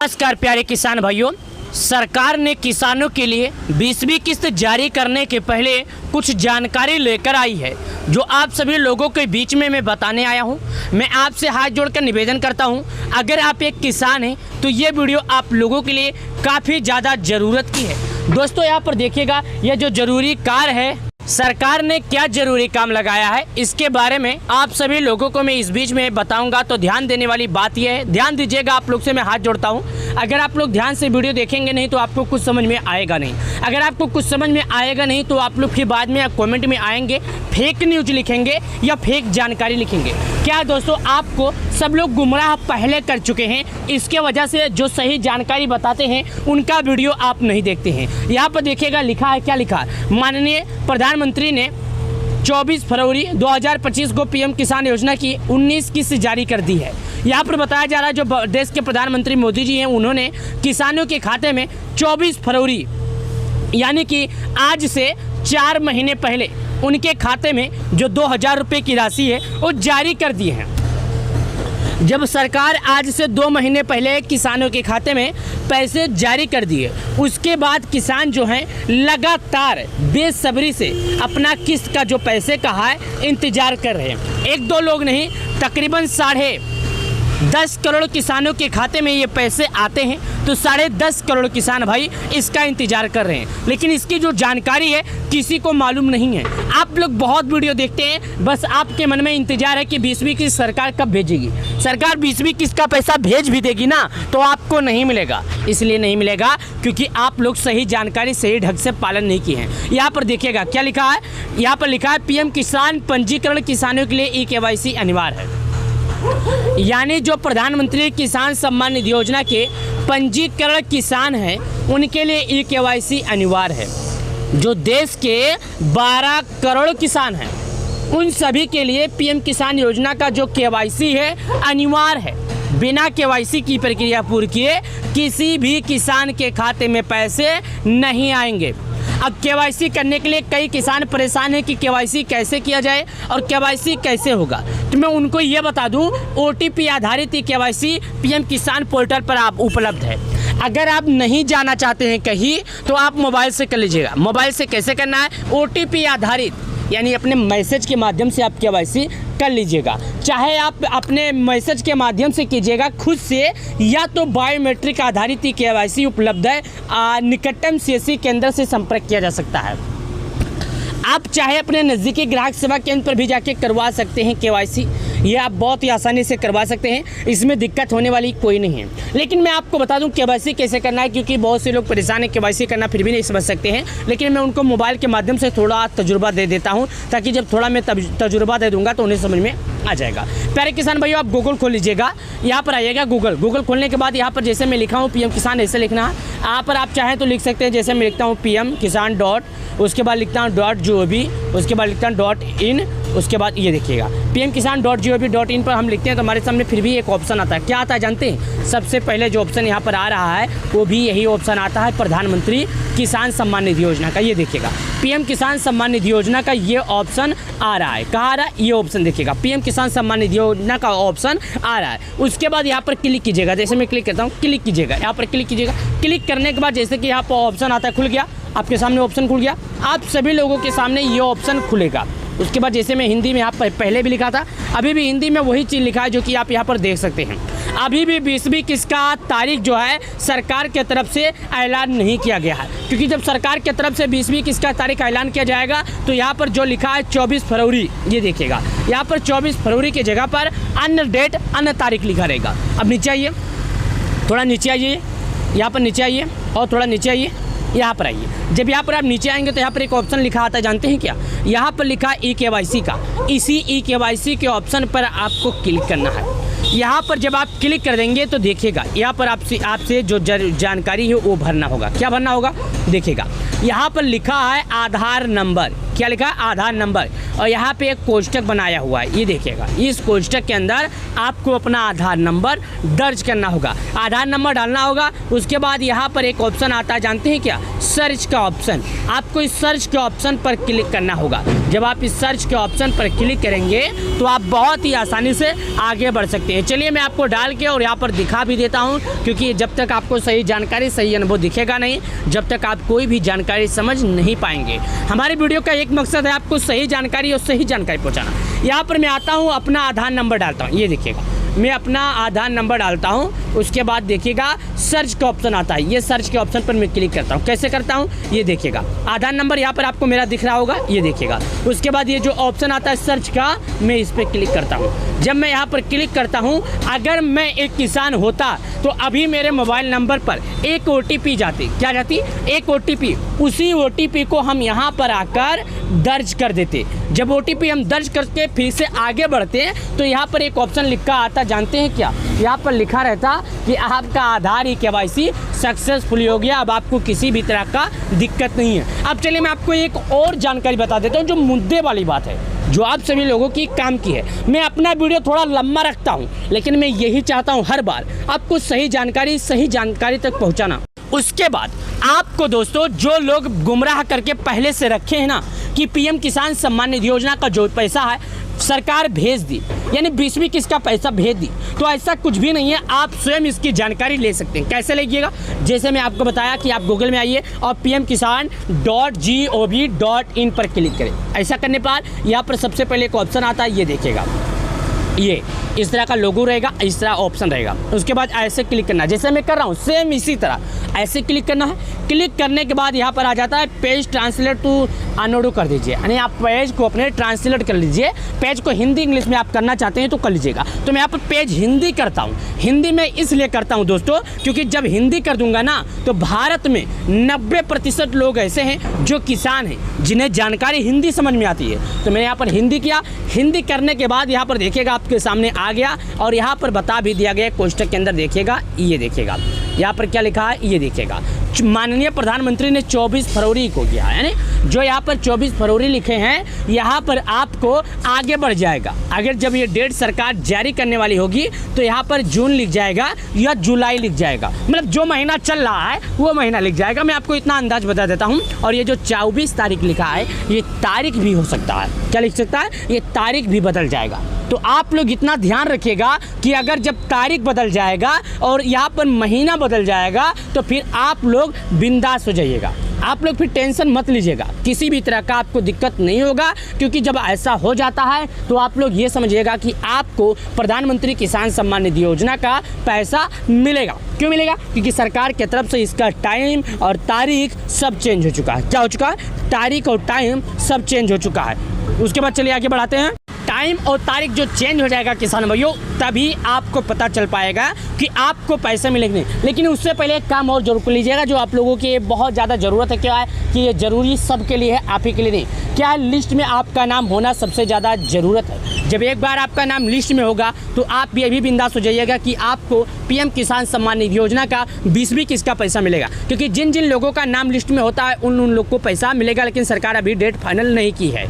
नमस्कार प्यारे किसान भाइयों, सरकार ने किसानों के लिए 20वीं किस्त जारी करने के पहले कुछ जानकारी लेकर आई है जो आप सभी लोगों के बीच में मैं बताने आया हूं। मैं आपसे हाथ जोड़कर निवेदन करता हूं, अगर आप एक किसान हैं तो ये वीडियो आप लोगों के लिए काफ़ी ज़्यादा ज़रूरत की है। दोस्तों यहाँ पर देखिएगा, यह जो ज़रूरी कार्य है, सरकार ने क्या जरूरी काम लगाया है, इसके बारे में आप सभी लोगों को मैं इस बीच में बताऊंगा। तो ध्यान देने वाली बात यह है, ध्यान दीजिएगा, आप लोग से मैं हाथ जोड़ता हूं। अगर आप लोग ध्यान से वीडियो देखेंगे नहीं तो आपको कुछ समझ में आएगा नहीं। अगर आपको कुछ समझ में आएगा नहीं तो आप लोग फिर बाद में कमेंट में आएंगे, फेक न्यूज लिखेंगे या फेक जानकारी लिखेंगे। क्या दोस्तों, आपको सब लोग गुमराह पहले कर चुके हैं, इसके वजह से जो सही जानकारी बताते हैं उनका वीडियो आप नहीं देखते हैं। यहाँ पर देखिएगा, लिखा है, क्या लिखा है, माननीय प्रधानमंत्री ने 24 फरवरी 2025 को पीएम किसान योजना की 19 किस्त जारी कर दी है। यहाँ पर बताया जा रहा है जो देश के प्रधानमंत्री मोदी जी हैं, उन्होंने किसानों के खाते में 24 फरवरी यानी कि आज से 4 महीने पहले उनके खाते में जो 2000 रुपये की राशि है वो जारी कर दी है। जब सरकार आज से 2 महीने पहले किसानों के खाते में पैसे जारी कर दिए, उसके बाद किसान जो हैं लगातार बेसब्री से अपना किस्त का जो पैसे का है इंतजार कर रहे हैं। 1-2 लोग नहीं, तकरीबन 10.5 करोड़ किसानों के खाते में ये पैसे आते हैं, तो 10.5 करोड़ किसान भाई इसका इंतजार कर रहे हैं। लेकिन इसकी जो जानकारी है किसी को मालूम नहीं है। आप लोग बहुत वीडियो देखते हैं, बस आपके मन में इंतजार है कि 20वीं किस्त सरकार कब भेजेगी। सरकार 20वीं किस्त का पैसा भेज भी देगी ना तो आपको नहीं मिलेगा। इसलिए नहीं मिलेगा क्योंकि आप लोग सही जानकारी सही ढंग से पालन नहीं किए हैं। यहाँ पर देखिएगा क्या लिखा है, यहाँ पर लिखा है पीएम किसान पंजीकरण किसानों के लिए ई-KYC अनिवार्य है। यानी जो प्रधानमंत्री किसान सम्मान निधि योजना के पंजीकरण किसान हैं उनके लिए ई-KYC अनिवार्य है। जो देश के 12 करोड़ किसान हैं उन सभी के लिए पीएम किसान योजना का जो KYC है अनिवार्य है। बिना KYC की प्रक्रिया पूरी किए किसी भी किसान के खाते में पैसे नहीं आएंगे। अब KYC करने के लिए कई किसान परेशान हैं कि KYC कैसे किया जाए और KYC कैसे होगा। तो मैं उनको ये बता दूं, OTP आधारित KYC पीएम किसान पोर्टल पर आप उपलब्ध है। अगर आप नहीं जाना चाहते हैं कहीं तो आप मोबाइल से कर लीजिएगा। मोबाइल से कैसे करना है, OTP आधारित यानी अपने मैसेज के माध्यम से आप KYC कर लीजिएगा। चाहे आप अपने मैसेज के माध्यम से कीजिएगा खुद से, या तो बायोमेट्रिक आधारित KYC उपलब्ध है। निकटतम CSC केंद्र से संपर्क किया जा सकता है। आप चाहे अपने नज़दीकी ग्राहक सेवा केंद्र पर भी जाके करवा सकते हैं KYC। ये आप बहुत ही आसानी से करवा सकते हैं, इसमें दिक्कत होने वाली कोई नहीं है। लेकिन मैं आपको बता दूं KYC कैसे करना है, क्योंकि बहुत से लोग परेशान हैं, KYC करना फिर भी नहीं समझ सकते हैं। लेकिन मैं उनको मोबाइल के माध्यम से थोड़ा तजुर्बा दे देता हूं, ताकि जब थोड़ा मैं तजुर्बा दे दूंगा तो उन्हें समझ में आ जाएगा। प्यारे किसान भाइयों, आप गूगल खोल लीजिएगा, यहाँ पर आइएगा गूगल खोलने के बाद यहाँ पर जैसे मैं लिखा हूँ पीएम किसान, ऐसे लिखना है। यहाँ पर आप चाहें तो लिख सकते हैं, जैसे मैं लिखता हूँ PM किसान उसके बाद लिखता हूँ .gov, उसके बाद लिखता हूँ .in, उसके बाद ये देखिएगा PM किसान .gov.in पर हम लिखते हैं तो हमारे सामने फिर भी एक ऑप्शन आता है। क्या आता है जानते हैं? सबसे पहले जो ऑप्शन यहाँ पर आ रहा है वो भी यही ऑप्शन आता है, प्रधानमंत्री किसान सम्मान निधि योजना का। ये देखिएगा पीएम किसान सम्मान निधि योजना का ये ऑप्शन आ रहा है। कहाँ आ रहा है? ये ऑप्शन देखिएगा, पीएम किसान सम्मान निधि योजना का ऑप्शन आ रहा है। उसके बाद यहाँ पर क्लिक कीजिएगा, जैसे मैं क्लिक करता हूँ, क्लिक कीजिएगा, यहाँ पर क्लिक कीजिएगा। क्लिक करने के बाद जैसे कि यहाँ पर ऑप्शन आता है, खुल गया आपके सामने ऑप्शन खुल गया। आप सभी लोगों के सामने ये ऑप्शन खुलेगा। उसके बाद जैसे मैं हिंदी में यहाँ पर पहले भी लिखा था, अभी भी हिंदी में वही चीज़ लिखा है जो कि आप यहाँ पर देख सकते हैं। अभी भी 20वीं किस्त का तारीख जो है सरकार के तरफ से ऐलान नहीं किया गया है, क्योंकि जब सरकार के तरफ से 20वीं किस्त का तारीख ऐलान किया जाएगा तो यहाँ पर जो लिखा है 24 फरवरी, ये देखिएगा यहाँ पर 24 फरवरी की जगह पर अन्य डेट अन्य तारीख लिखा रहेगा। अब नीचे आइए, थोड़ा नीचे आइए, यहाँ पर नीचे आइए और थोड़ा नीचे आइए, यहाँ पर आइए। जब यहाँ पर आप नीचे आएंगे तो यहाँ पर एक ऑप्शन लिखा आता है, जानते हैं क्या? यहाँ पर लिखा है ई-KYC का। इसी ई-KYC के ऑप्शन पर आपको क्लिक करना है। यहाँ पर जब आप क्लिक कर देंगे तो देखिएगा यहाँ पर आपसे जो जानकारी है वो भरना होगा। क्या भरना होगा? देखिएगा यहाँ पर लिखा है आधार नंबर। क्या लिखा है? आधार नंबर। और यहाँ पे एक कोष्ठक बनाया हुआ है, ये देखिएगा। इस कोष्ठक के अंदर आपको अपना आधार नंबर दर्ज करना होगा, आधार नंबर डालना होगा। उसके बाद यहाँ पर एक ऑप्शन आता है, जानते हैं क्या? सर्च का ऑप्शन। आपको इस सर्च के ऑप्शन पर क्लिक करना होगा। जब आप इस सर्च के ऑप्शन पर क्लिक करेंगे तो आप बहुत ही आसानी से आगे बढ़ सकते हैं। चलिए मैं आपको डाल के और यहाँ पर दिखा भी देता हूँ, क्योंकि जब तक आपको सही जानकारी, सही अनुभव दिखेगा नहीं, जब तक आप कोई भी जानकारी समझ नहीं पाएंगे। हमारे वीडियो का एक मकसद है आपको सही जानकारी और सही जानकारी पहुँचाना। यहाँ पर मैं आता हूँ, अपना आधार नंबर डालता हूँ, ये देखिएगा मैं अपना आधार नंबर डालता हूँ। उसके बाद देखिएगा सर्च का ऑप्शन आता है, ये सर्च के ऑप्शन पर मैं क्लिक करता हूँ। कैसे करता हूँ ये देखिएगा, आधार नंबर यहाँ पर आपको मेरा दिख रहा होगा, ये देखिएगा। उसके बाद ये जो ऑप्शन आता है सर्च का, मैं इस पर क्लिक करता हूँ। जब मैं यहाँ पर क्लिक करता हूँ, अगर मैं एक किसान होता तो अभी मेरे मोबाइल नंबर पर एक OTP जाती, क्या जाती, एक OTP। उसी OTP को हम यहाँ पर आकर दर्ज कर देते। जब OTP हम दर्ज करके फिर से आगे बढ़ते हैं तो यहाँ पर एक ऑप्शन लिखा आता, जानते हैं क्या, यहाँ पर लिखा रहता कि आपका आधार KYC सक्सेसफुल हो गया, अब आपको किसी भी तरह का दिक्कत नहीं है। अब चलिए मैं आपको एक और जानकारी बता देता हूँ जो मुद्दे वाली बात है, जो आप सभी लोगों की काम की है। मैं अपना वीडियो थोड़ा लंबा रखता हूँ, लेकिन मैं यही चाहता हूँ हर बार आपको सही जानकारी तक पहुँचाना। उसके बाद आपको दोस्तों, जो लोग गुमराह करके पहले से रखे हैं ना कि PM किसान सम्मान निधि योजना का जो पैसा है सरकार भेज दी, यानी 20वीं किस्त का पैसा भेज दी, तो ऐसा कुछ भी नहीं है। आप स्वयं इसकी जानकारी ले सकते हैं। कैसे लीजिएगा, जैसे मैं आपको बताया कि आप गूगल में आइए और pmkisan.gov.in पर क्लिक करें। ऐसा करने पर यहाँ पर सबसे पहले एक ऑप्शन आता है, ये देखिएगा, ये इस तरह का लोगो रहेगा, इस तरह ऑप्शन रहेगा। उसके बाद ऐसे क्लिक करना, जैसे मैं कर रहा हूँ सेम इसी तरह ऐसे क्लिक करना है। क्लिक करने के बाद यहाँ पर आ जाता है पेज ट्रांसलेट टू अनोडो कर दीजिए, यानी आप पेज को अपने ट्रांसलेट कर लीजिए। पेज को हिंदी इंग्लिश में आप करना चाहते हैं तो कर लीजिएगा। तो मैं यहाँ पर पेज हिंदी करता हूँ। हिंदी में इसलिए करता हूँ दोस्तों, क्योंकि जब हिंदी कर दूंगा ना तो भारत में 90% लोग ऐसे हैं जो किसान हैं जिन्हें जानकारी हिंदी समझ में आती है। तो मैंने यहाँ पर हिंदी किया। हिंदी करने के बाद यहाँ पर देखिएगा आपके सामने आ गया और यहाँ पर बता भी दिया गया कोष्टक के अंदर, देखिएगा, ये देखिएगा यहाँ पर क्या लिखा है, ये देखिएगा माननीय प्रधानमंत्री ने 24 फरवरी को किया, यानी जो यहाँ पर 24 फरवरी लिखे हैं यहाँ पर आपको आगे बढ़ जाएगा। अगर जब ये डेट सरकार जारी करने वाली होगी तो यहाँ पर जून लिख जाएगा या जुलाई लिख जाएगा, मतलब जो महीना चल रहा है वो महीना लिख जाएगा। मैं आपको इतना अंदाज बता देता हूँ। और ये जो 24 तारीख लिखा है ये तारीख भी हो सकता है, क्या लिख सकता है, ये तारीख भी बदल जाएगा। तो आप लोग इतना ध्यान रखिएगा कि अगर जब तारीख बदल जाएगा और यहाँ पर महीना बदल जाएगा तो फिर आप लोग बिंदास हो जाइएगा। आप लोग फिर टेंशन मत लीजिएगा, किसी भी तरह का आपको दिक्कत नहीं होगा, क्योंकि जब ऐसा हो जाता है तो आप लोग ये समझिएगा कि आपको प्रधानमंत्री किसान सम्मान निधि योजना का पैसा मिलेगा। क्यों मिलेगा, क्योंकि सरकार की तरफ से इसका टाइम और तारीख सब चेंज हो चुका है। क्या हो चुका है, तारीख और टाइम सब चेंज हो चुका है। उसके बाद चलिए आगे बढ़ाते हैं। टाइम और तारीख जो चेंज हो जाएगा किसान भाइयों, तभी आपको पता चल पाएगा कि आपको पैसे मिलेंगे। लेकिन उससे पहले एक काम और जरूर कर लीजिएगा जो आप लोगों की बहुत ज़्यादा ज़रूरत है। क्या है कि ये ज़रूरी सबके लिए है, आप ही के लिए नहीं। क्या है, लिस्ट में आपका नाम होना सबसे ज़्यादा ज़रूरत है। जब एक बार आपका नाम लिस्ट में होगा तो आप ये भी बिंदास हो जाइएगा कि आपको PM किसान सम्मान निधि योजना का 20वीं किस्त का पैसा मिलेगा। क्योंकि जिन जिन लोगों का नाम लिस्ट में होता है उन लोग को पैसा मिलेगा, लेकिन सरकार अभी डेट फाइनल नहीं की है।